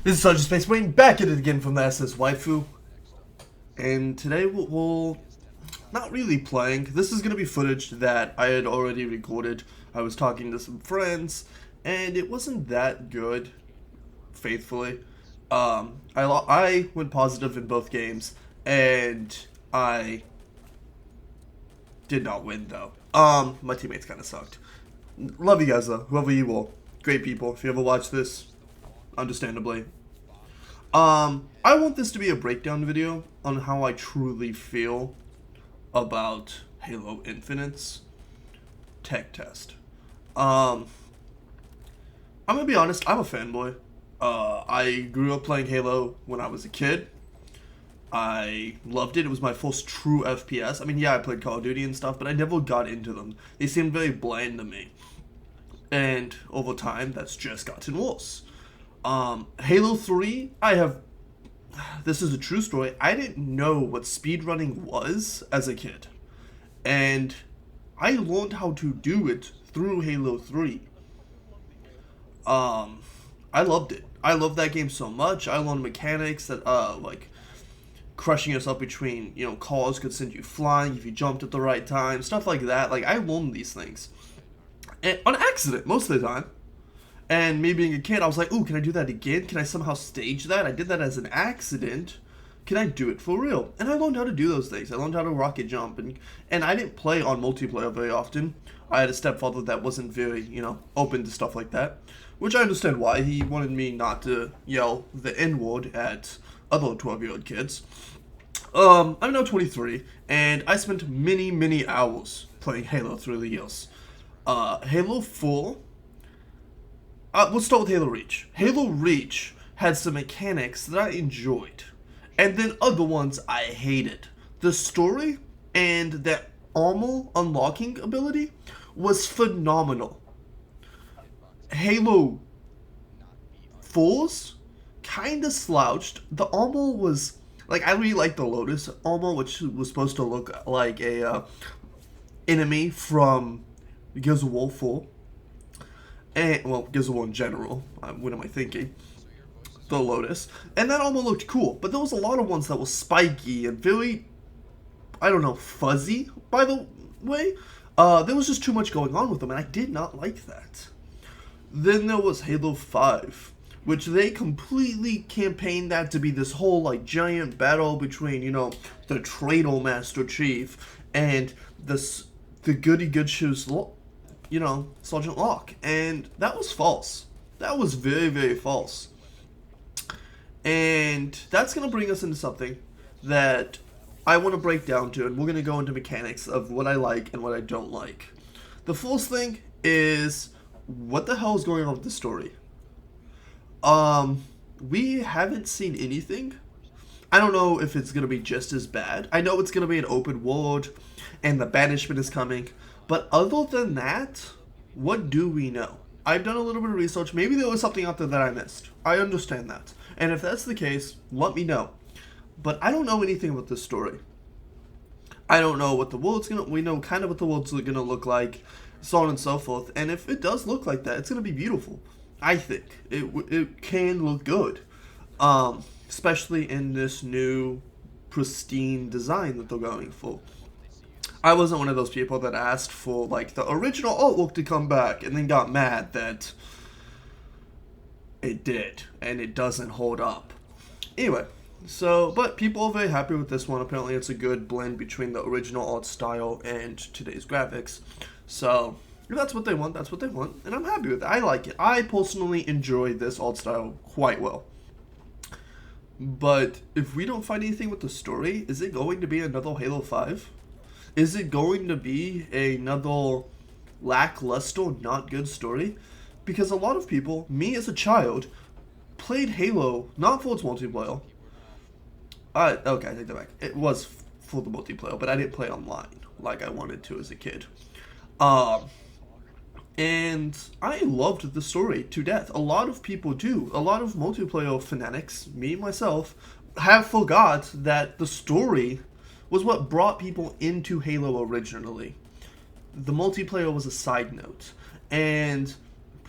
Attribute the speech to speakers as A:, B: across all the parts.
A: This is Sergeant Space Marine back at it again from the SS Waifu. And today we'll not really playing. This is going to be footage that I had already recorded. I was talking to some friends, and it wasn't that good, faithfully. I went positive in both games, and I did not win, though. My teammates kind of sucked. Love you guys, though, whoever you are. Great people. If you ever watch this, understandably. I want this to be a breakdown video on how I truly feel about Halo Infinite's tech test. I'm gonna be honest, I'm a fanboy. I grew up playing Halo when I was a kid. I loved it. It was my first true FPS. I mean, yeah, I played Call of Duty and stuff, but I never got into them. They seemed very bland to me. And over time, that's just gotten worse. Halo 3, this is a true story, I didn't know what speedrunning was as a kid. And I learned how to do it through Halo 3. I loved it. I loved that game so much. I learned mechanics that, like, crushing yourself between, cars could send you flying if you jumped at the right time, stuff like that. Like, I learned these things. And on accident, most of the time. And me being a kid, I was like, ooh, can I do that again? Can I somehow stage that? I did that as an accident. Can I do it for real? And I learned how to do those things. I learned how to rocket jump. And I didn't play on multiplayer very often. I had a stepfather that wasn't very, open to stuff like that. Which I understand why. He wanted me not to yell the N-word at other 12-year-old kids. I'm now 23, and I spent many, many hours playing Halo through the years. Halo 4... let's start with Halo Reach. Halo Reach had some mechanics that I enjoyed, and then other ones I hated. The story and that armor unlocking ability was phenomenal. Halo 4's kinda slouched. The armor was, like, I really liked the Lotus armor, which was supposed to look like a enemy from Gears of War 4. And, well, Gears of War in general. What am I thinking? The Lotus. And that almost looked cool. But there was a lot of ones that were spiky and very, I don't know, fuzzy, by the way. There was just too much going on with them, and I did not like that. Then there was Halo 5, which they completely campaigned that to be this whole, like, giant battle between, the traitor Master Chief and the goody good shoes, Sergeant Locke. And that was false. That was very, very false. And that's going to bring us into something that I want to break down to, and we're going to go into mechanics of what I like and what I don't like. The first thing is, what the hell is going on with the story? We haven't seen anything. I don't know if it's going to be just as bad. I know it's going to be an open world, and the banishment is coming. But other than that, what do we know? I've done a little bit of research. Maybe there was something out there that I missed. I understand that. And if that's the case, let me know. But I don't know anything about this story. I don't know what the world's gonna... We know kind of what the world's gonna look like, so on and so forth. And if it does look like that, it's gonna be beautiful. I think. It can look good. Especially in this new pristine design that they're going for. I wasn't one of those people that asked for, like, the original artwork to come back and then got mad that it did, and it doesn't hold up. Anyway, but people are very happy with this one. Apparently it's a good blend between the original art style and today's graphics. So, if that's what they want, that's what they want, and I'm happy with it. I like it. I personally enjoy this art style quite well. But if we don't find anything with the story, is it going to be another Halo 5? Is it going to be another lackluster, not good story? Because a lot of people, me as a child, played Halo not for its multiplayer. Okay, I take that back. It was for the multiplayer, but I didn't play online like I wanted to as a kid. And I loved the story to death. A lot of people do. A lot of multiplayer fanatics, me myself, have forgot that the story was what brought people into Halo originally. The multiplayer was a side note. And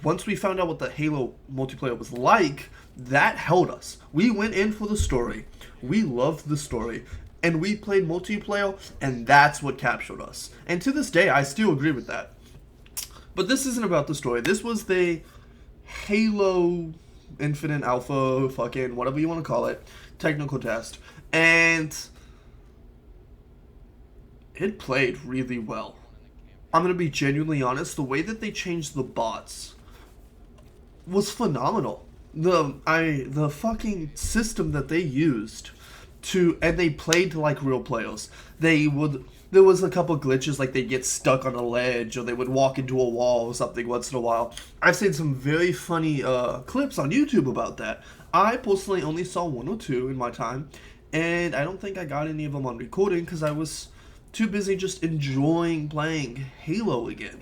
A: once we found out what the Halo multiplayer was like, that held us. We went in for the story. We loved the story. And we played multiplayer, and that's what captured us. And to this day, I still agree with that. But this isn't about the story. This was the Halo Infinite Alpha, fucking whatever you want to call it, technical test. And it played really well. I'm going to be genuinely honest. The way that they changed the bots was phenomenal. The fucking system that they used and they played like real players. There was a couple glitches, like they'd get stuck on a ledge or they would walk into a wall or something once in a while. I've seen some very funny clips on YouTube about that. I personally only saw one or two in my time, and I don't think I got any of them on recording because I was too busy just enjoying playing Halo again.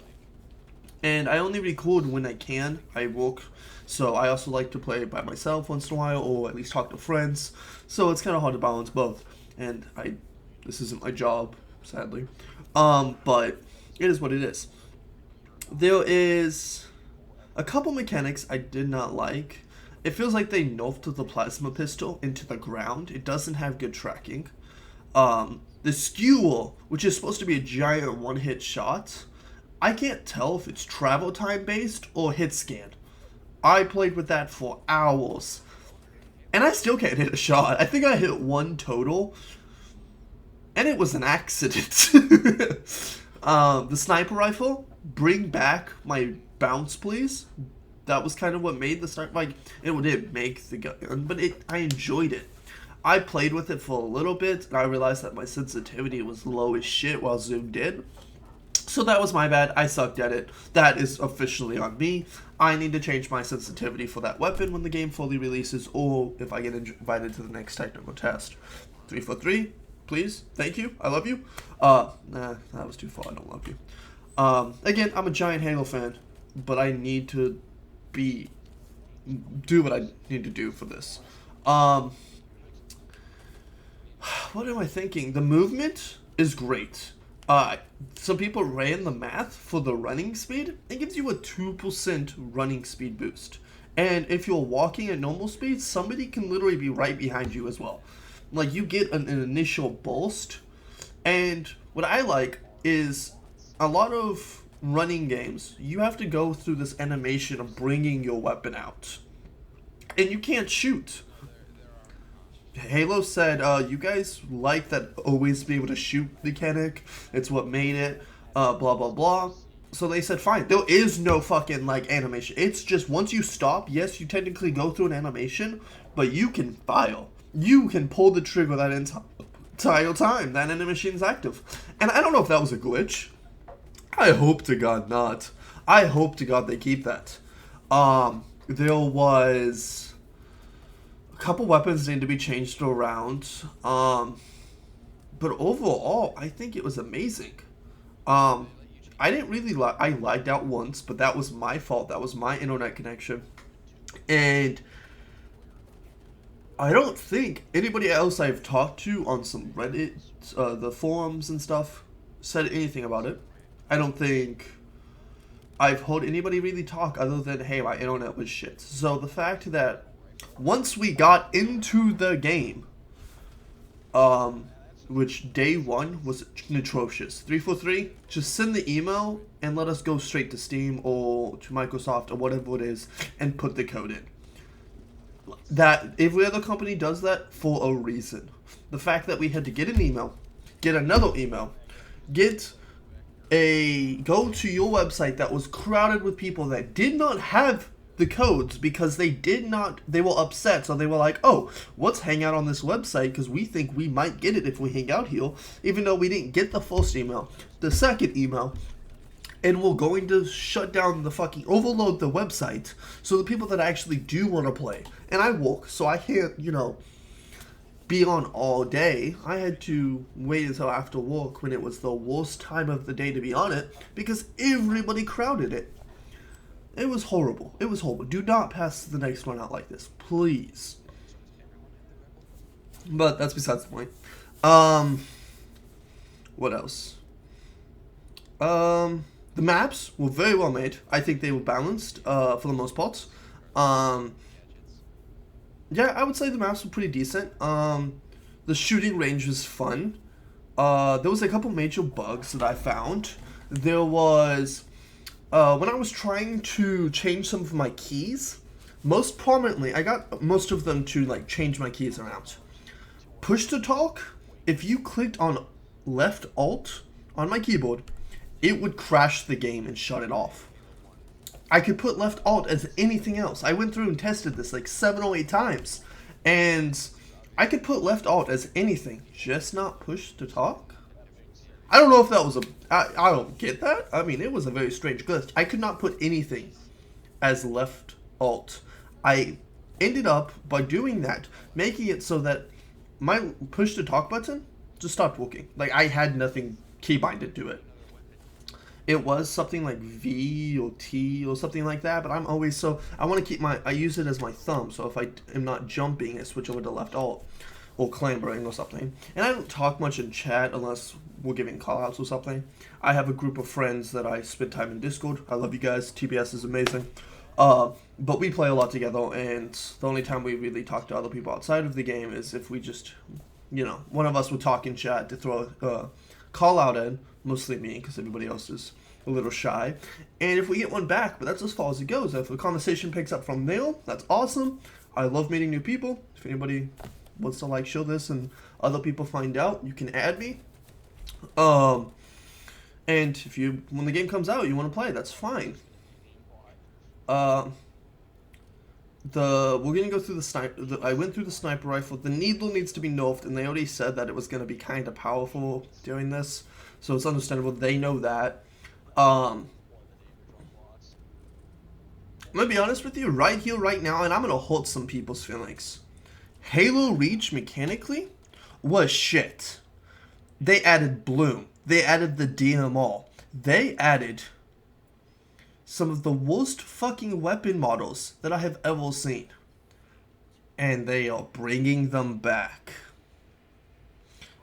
A: And I only record when I can. I work, so I also like to play by myself once in a while, or at least talk to friends. So it's kind of hard to balance both. And this isn't my job, sadly. But it is what it is. There is a couple mechanics I did not like. It feels like they nerfed the plasma pistol into the ground. It doesn't have good tracking. The skewer, which is supposed to be a giant one-hit shot, I can't tell if it's travel time based or hit scan. I played with that for hours, and I still can't hit a shot. I think I hit one total, and it was an accident. The sniper rifle, bring back my bounce, please. That was kind of what made the sniper, like, it didn't make the gun, but I enjoyed it. I played with it for a little bit, and I realized that my sensitivity was low as shit while zoomed in. So that was my bad. I sucked at it. That is officially on me. I need to change my sensitivity for that weapon when the game fully releases, or if I get invited to the next technical test. 343, please. Thank you. I love you. Nah, that was too far. I don't love you. Again, I'm a giant Halo fan, but I need to do what I need to do for this. What am I thinking? The movement is great. Some people ran the math for the running speed. It gives you a 2% running speed boost. And if you're walking at normal speed, somebody can literally be right behind you as well. Like, you get an initial burst. And what I like is a lot of running games, you have to go through this animation of bringing your weapon out. And you can't shoot. Halo said, you guys like that always be able to shoot mechanic. It's what made it, blah, blah, blah. So they said, fine, there is no fucking, like, animation. It's just once you stop, yes, you technically go through an animation, but you can fire. You can pull the trigger that entire time. That animation is active. And I don't know if that was a glitch. I hope to God not. I hope to God they keep that. There was couple weapons need to be changed around, but overall I think it was amazing. I didn't really I lagged out once, but that was my fault. That was my internet connection, and I don't think anybody else I've talked to on some Reddit, the forums and stuff, said anything about it. I don't think I've heard anybody really talk other than, hey, my internet was shit. So the fact that once we got into the game, which day one was atrocious. 343, just send the email and let us go straight to Steam or to Microsoft or whatever it is and put the code in. That every other company does that for a reason. The fact that we had to get an email, get another email, go to your website that was crowded with people that did not have the codes because they were upset, so they were like, oh, let's hang out on this website because we think we might get it if we hang out here, even though we didn't get the first email, the second email, and we're going to shut down overload the website so the people that actually do want to play, and I work, so I can't, be on all day. I had to wait until after work when it was the worst time of the day to be on it because everybody crowded it. It was horrible. It was horrible. Do not pass the next one out like this, please. But that's besides the point. What else? The The maps were very well made. I think they were balanced for the most part. Yeah, I would say the maps were pretty decent. The shooting range was fun. There was a couple major bugs that I found. There was when I was trying to change some of my keys. Most prominently, I got most of them to like change my keys around. Push to talk. If you clicked on left alt on my keyboard, it would crash the game and shut it off. I could put left alt as anything else. I went through and tested this like 7 or 8 times, and I could put left alt as anything, just not push to talk. I don't know if that was I don't get that. I mean, it was a very strange glitch. I could not put anything as left alt. I ended up, by doing that, making it so that my push to talk button just stopped working. Like, I had nothing keybinded to it. It was something like V or T or something like that, but I'm always so, I want to keep I use it as my thumb, so if I am not jumping, I switch over to left alt or clambering or something. And I don't talk much in chat unless we're giving callouts or something. I have a group of friends that I spend time in Discord. I love you guys. TBS is amazing. But we play a lot together, and the only time we really talk to other people outside of the game is if we just, you know, one of us would talk in chat to throw a call out in, mostly me, because everybody else is a little shy, and if we get one back, but that's as far as it goes. If the conversation picks up from there, that's awesome. I love meeting new people. If anybody wants to like show this and other people find out, you can add me. And if you, when the game comes out, you want to play, that's fine. We're gonna go through the sniper. I went through the sniper rifle. The needler needs to be nerfed, and they already said that it was gonna be kind of powerful doing this, so it's understandable. They know that. I'm gonna be honest with you, right here, right now, and I'm gonna hurt some people's feelings. Halo Reach mechanically was shit. They added Bloom. They added the DMR. They added some of the worst fucking weapon models that I have ever seen. And they are bringing them back.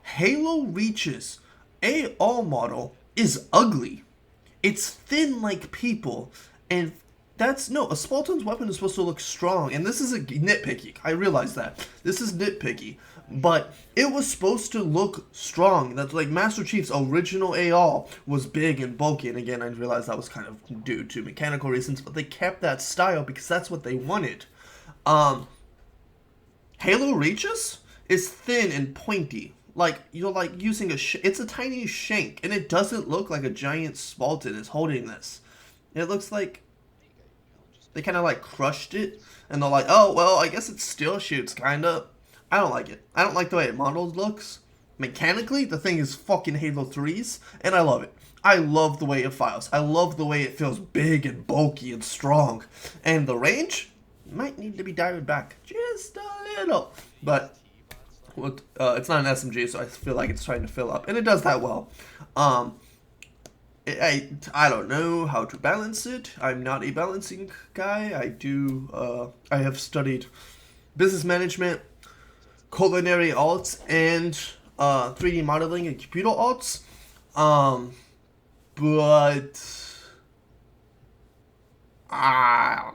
A: Halo Reach's AR model is ugly. It's thin like people, and that's, no, a Spartan's weapon is supposed to look strong, and this is a nitpicky, I realize that. This is nitpicky, but it was supposed to look strong. That's like Master Chief's original AR was big and bulky, and again, I realized that was kind of due to mechanical reasons, but they kept that style because that's what they wanted. Halo Reaches is thin and pointy. Like, you're like using it's a tiny shank, and it doesn't look like a giant Spartan is holding this. It looks like they kind of like crushed it, and they're like, oh, well, I guess it still shoots, kind of. I don't like it. I don't like the way it modeled looks. Mechanically, the thing is fucking Halo 3's, and I love it. I love the way it fires. I love the way it feels big and bulky and strong. And the range might need to be dialed back just a little. But it's not an SMG, so I feel like it's trying to fill up, and it does that well. I don't know how to balance it. I'm not a balancing guy. I have studied business management, culinary arts, and 3D modeling and computer arts. But I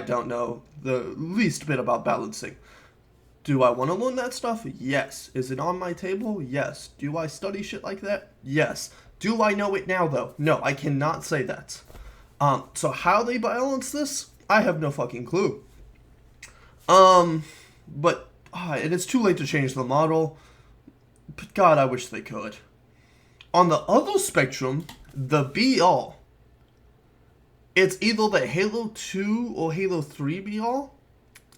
A: don't know the least bit about balancing. Do I want to learn that stuff? Yes. Is it on my table? Yes. Do I study shit like that? Yes. Do I know it now, though? No, I cannot say that. So how they balance this, I have no fucking clue. But and it's too late to change the model. But God, I wish they could. On the other spectrum, the BR, it's either the Halo 2 or Halo 3 BR.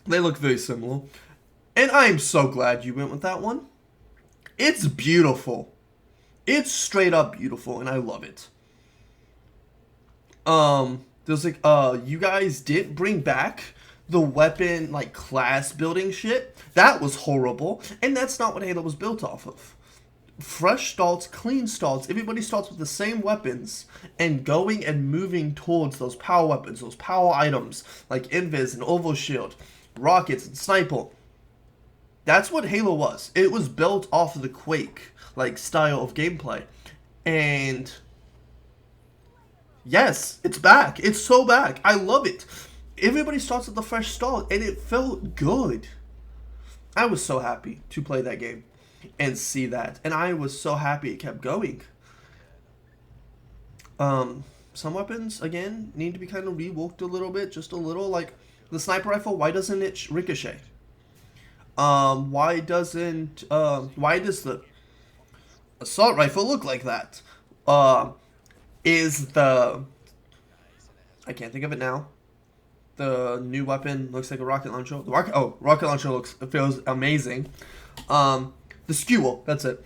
A: They look very similar. And I am so glad you went with that one. It's beautiful. It's straight up beautiful, and I love it. There's like, you guys did bring back the weapon, like, class building shit. That was horrible, and that's not what Halo was built off of. Fresh starts, clean starts, everybody starts with the same weapons, and going and moving towards those power weapons, those power items, like Invis and Overshield, rockets and sniper. That's what Halo was. It was built off of the Quake, like, style of gameplay. And Yes, it's back. It's so back. I love it. Everybody starts at the fresh start, and it felt good. I was so happy to play that game and see that, and I was so happy it kept going. Some weapons again need to be kind of reworked a little bit, just a little. Like the sniper rifle, why doesn't it ricochet? Why does the assault rifle look like that? Is the I can't think of it now. The new weapon looks like a rocket launcher. Rocket launcher feels amazing. The skewer, that's it.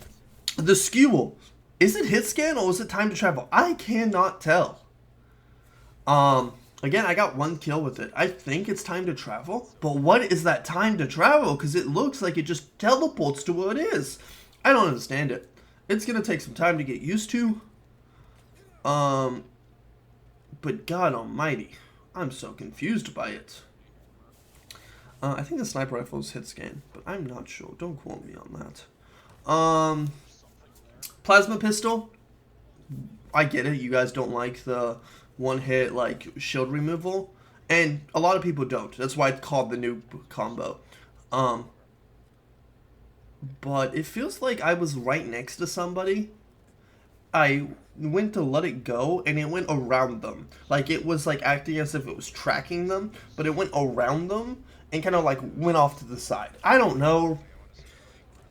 A: The skewer, is it hit scan or is it time to travel? I cannot tell. Again, I got 1 kill with it. I think it's time to travel, but what is that time to travel? Because it looks like it just teleports to where it is. I don't understand it. It's gonna take some time to get used to. But God Almighty, I'm so confused by it. I think the sniper rifle is hit scan, but I'm not sure. Don't quote me on that. Plasma pistol. I get it. You guys don't like the one-hit like shield removal, and a lot of people don't. That's why it's called the new combo. But it feels like I was right next to somebody. I went to let it go, and it went around them. Like, it was, like, acting as if it was tracking them, but it went around them and kind of, like, went off to the side. I don't know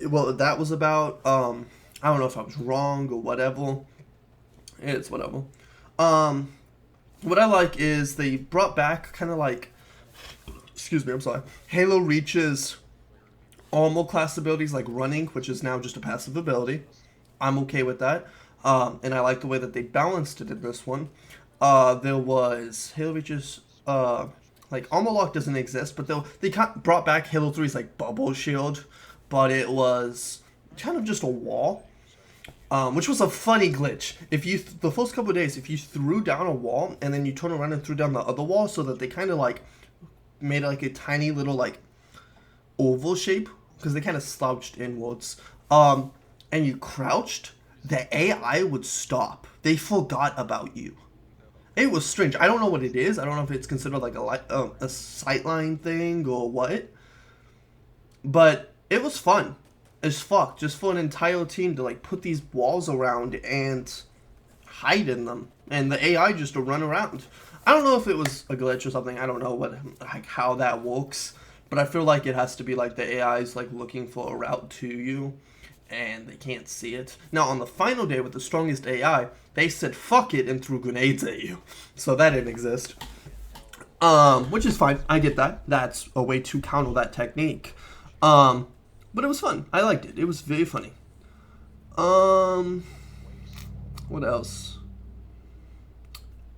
A: what that was about. I don't know if I was wrong or whatever. It's whatever. What I like is they brought back kind of, like, excuse me, I'm sorry, Halo Reach's armor class abilities, like running, which is now just a passive ability. I'm okay with that. And I like the way that they balanced it in this one. There was Halo Reach's, like, Armor Lock doesn't exist, but they brought back Halo 3's, like, Bubble Shield, but it was kind of just a wall, which was a funny glitch. If you, the first couple of days, if you threw down a wall, and then you turn around and threw down the other wall, so that they kind of, like, made, like, a tiny little, like, oval shape, because they kind of slouched inwards, and you crouched, the AI would stop. They forgot about you. It was strange. I don't know what it is. I don't know if it's considered like a sightline thing or what. But it was fun as fuck. Just for an entire team to like put these walls around and hide in them. And the AI just to run around. I don't know if it was a glitch or something. I don't know like how that works. But I feel like it has to be like the AI is like looking for a route to you. And they can't see it. Now, on the final day with the strongest AI, they said fuck it and threw grenades at you. So that didn't exist. Which is fine. I get that. That's a way to counter that technique. But it was fun. I liked it. It was very funny. What else?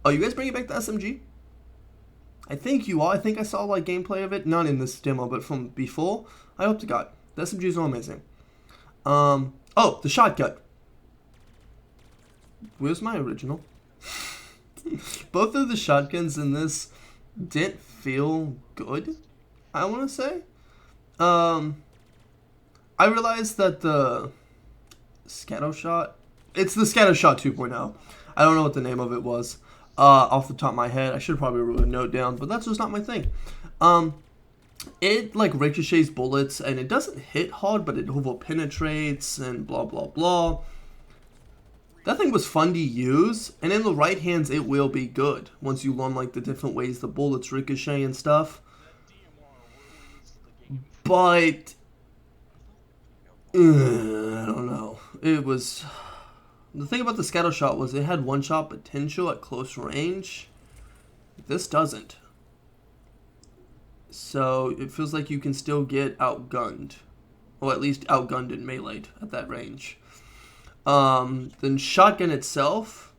A: Oh, you guys bringing back the SMG? I think you are. I think I saw like gameplay of it. Not in this demo, but from before. I hope to God. The SMGs are amazing. Oh, the shotgun. Where's my original? Both of the shotguns in this didn't feel good, I want to say. I realized that the scatter shot, it's the scatter shot 2.0. I don't know what the name of it was, off the top of my head. I should probably write a note down, but that's just not my thing. It like ricochets bullets and it doesn't hit hard, but it over penetrates and blah blah blah. That thing was fun to use, and in the right hands it will be good once you learn like the different ways the bullets ricochet and stuff. But I don't know. It was the thing about the scatter shot was it had one shot potential at close range. This doesn't. So it feels like you can still get outgunned, or at least outgunned and meleeed at that range. Then shotgun itself,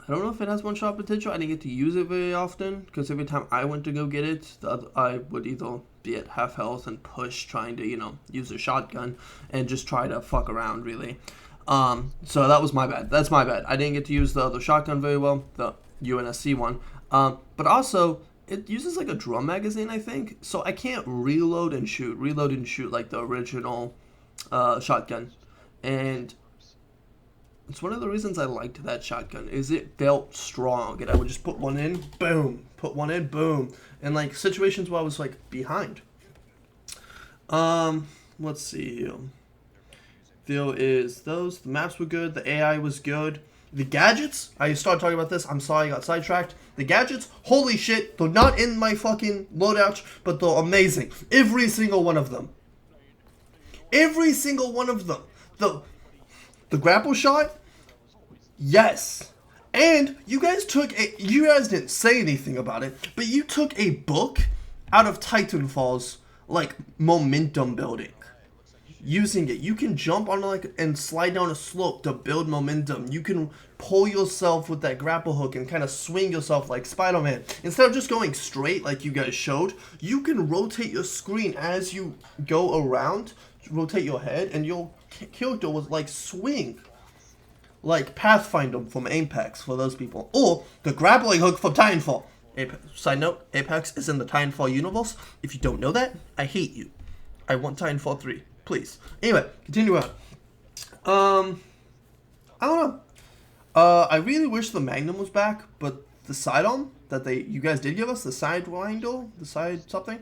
A: I don't know if it has one shot potential. I didn't get to use it very often because every time I went to go get it, I would either be at half health and push trying to use a shotgun and just try to fuck around really. So that was my bad. That's my bad. I didn't get to use the other shotgun very well, the UNSC one. But also, it uses like a drum magazine, I think, so I can't reload and shoot like the original shotgun. And It's one of the reasons I liked that shotgun, is it felt strong, and I would just put one in, boom, put one in, boom, and like situations where I was like behind. Let's see here. There is those. The maps were good. The AI was good. The gadgets, I started talking about this. I'm sorry I got sidetracked. The gadgets, holy shit, they're not in my fucking loadout, but they're amazing. Every single one of them. Every single one of them. The grapple shot, yes. And you guys didn't say anything about it, but you took a book out of Titanfall's like momentum building. Using it, you can jump on like and slide down a slope to build momentum. You can pull yourself with that grapple hook and kind of swing yourself like Spider-Man. Instead of just going straight like you guys showed, you can rotate your screen as you go around, rotate your head, and your character will like swing like Pathfinder from Apex for those people, or the grappling hook from Titanfall. Side note, Apex is in the Titanfall universe. If you don't know that, I hate you. I want Titanfall 3. Please. Anyway, continue on. I don't know. I really wish the Magnum was back, but the sidearm that you guys did give us, the Sidewinder, the side something,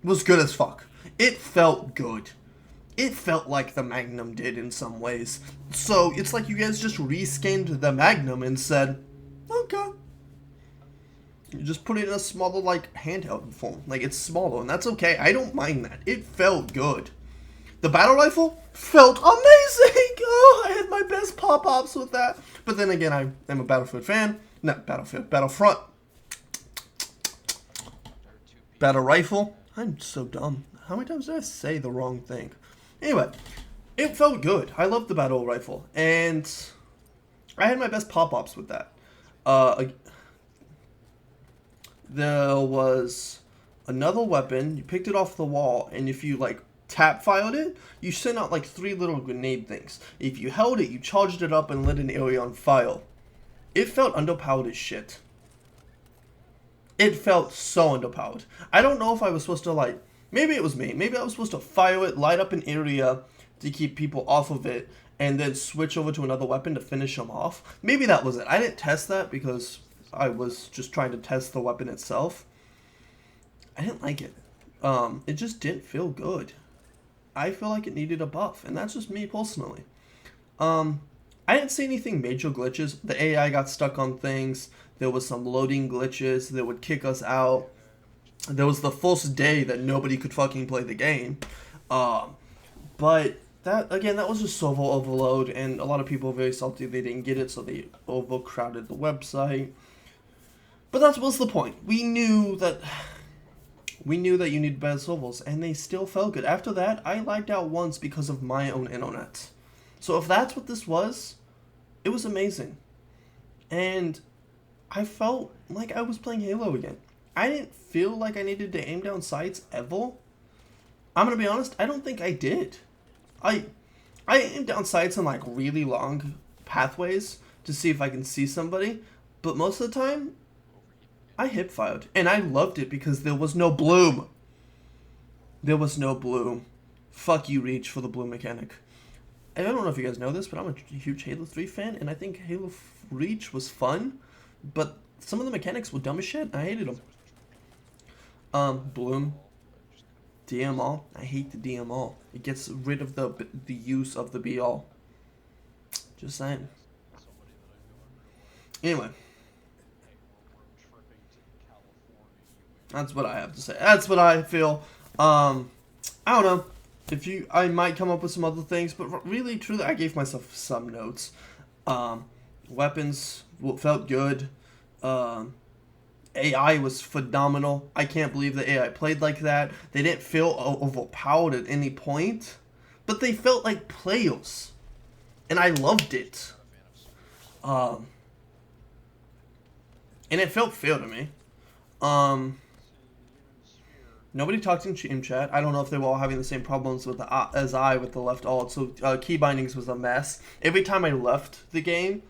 A: was good as fuck. It felt good. It felt like the Magnum did in some ways. So it's like you guys just reskinned the Magnum and said, okay. You just put it in a smaller like handheld form. Like it's smaller, and that's okay. I don't mind that. It felt good. The battle rifle felt amazing! Oh, I had my best pop-ups with that. But then again, I am a Battlefield fan. Not Battlefield, Battlefront. Battle rifle. I'm so dumb. How many times did I say the wrong thing? Anyway, it felt good. I loved the battle rifle. And I had my best pop-ups with that. There was another weapon. You picked it off the wall, and if you like tap fired it, you sent out like 3 little grenade things. If you held it, you charged it up and lit an area on fire. It felt underpowered as shit. It felt so underpowered. I don't know if I was supposed to like, maybe it was me. Maybe I was supposed to fire it, light up an area to keep people off of it, and then switch over to another weapon to finish them off. Maybe that was it. I didn't test that because I was just trying to test the weapon itself. I didn't like it. It just didn't feel good. I feel like it needed a buff, and that's just me personally. I didn't see anything major glitches. The AI got stuck on things. There was some loading glitches that would kick us out. There was the first day that nobody could fucking play the game. But that was just server overload, and a lot of people were very salty they didn't get it, so they overcrowded the website. But that was the point. We knew that you needed better servers, and they still felt good. After that, I lagged out once because of my own internet. So if that's what this was, it was amazing. And I felt like I was playing Halo again. I didn't feel like I needed to aim down sights ever. I'm gonna be honest, I don't think I did. I aimed down sights on like really long pathways to see if I can see somebody, but most of the time, I hip fired, and I loved it because there was no bloom. There was no bloom. Fuck you, Reach, for the bloom mechanic. I don't know if you guys know this, but I'm a huge Halo 3 fan, and I think Halo Reach was fun, but some of the mechanics were dumb as shit. I hated them. Bloom. DMR. I hate the DMR. It gets rid of the use of the be-all. Just saying. Anyway. That's what I have to say. That's what I feel. I don't know. I might come up with some other things, but really, truly, I gave myself some notes. Weapons felt good. AI was phenomenal. I can't believe the AI played like that. They didn't feel overpowered at any point, but they felt like players, and I loved it. And it felt fair to me. Nobody talked in team chat. I don't know if they were all having the same problems with as I with the left alt. So key bindings was a mess. Every time I left the game,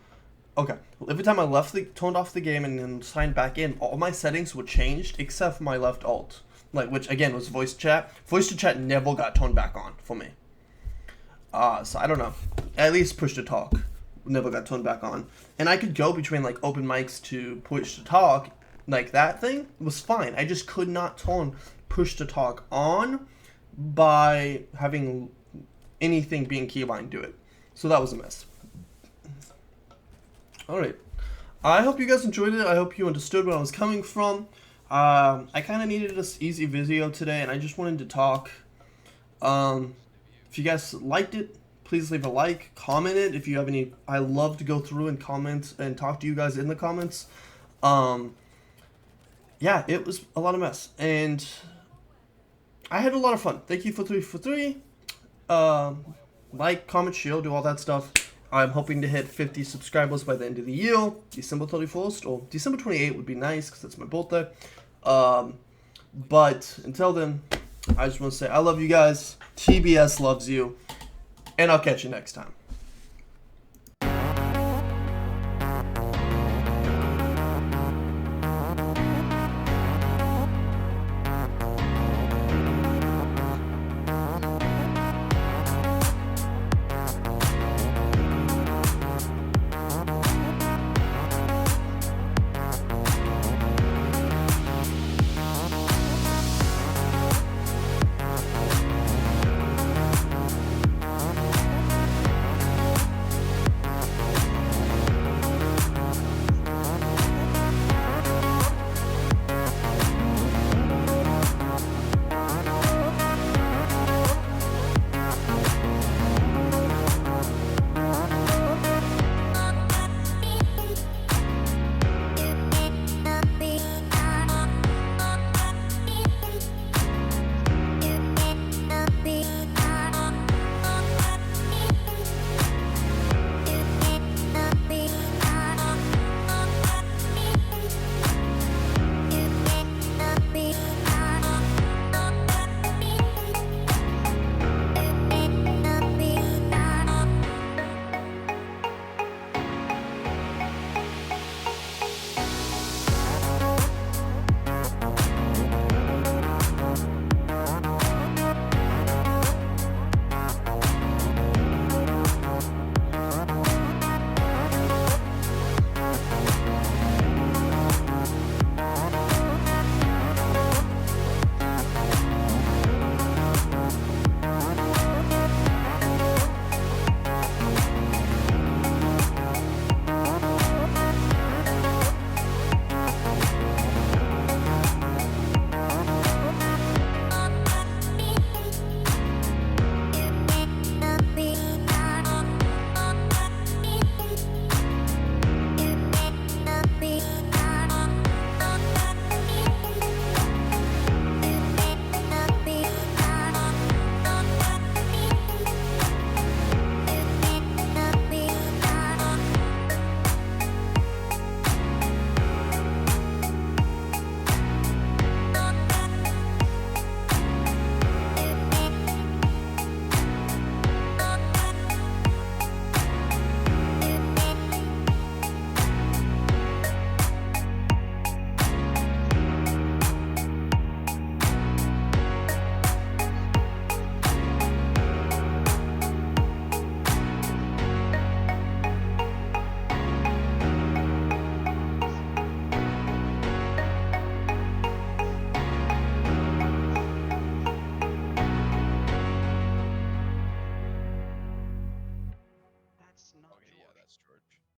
A: turned off the game and then signed back in, all my settings were changed except for my left alt, which again was voice chat. Voice to chat never got turned back on for me. So I don't know. At least push to talk never got turned back on. And I could go between like open mics to push to talk, like that thing was fine. I just could not turn push to talk on by having anything being keyline do it. So that was a mess. Alright. I hope you guys enjoyed it. I hope you understood where I was coming from. I kind of needed this easy video today, and I just wanted to talk. If you guys liked it, please leave a like, comment it if you have any. I love to go through and comment and talk to you guys in the comments. Yeah, it was a lot of mess, and I had a lot of fun. Thank you for 3 for 3. Like, comment, share, do all that stuff. I'm hoping to hit 50 subscribers by the end of the year, December 31st, or December 28th would be nice, because that's my birthday. But until then, I just want to say I love you guys, TBS loves you, and I'll catch you next time.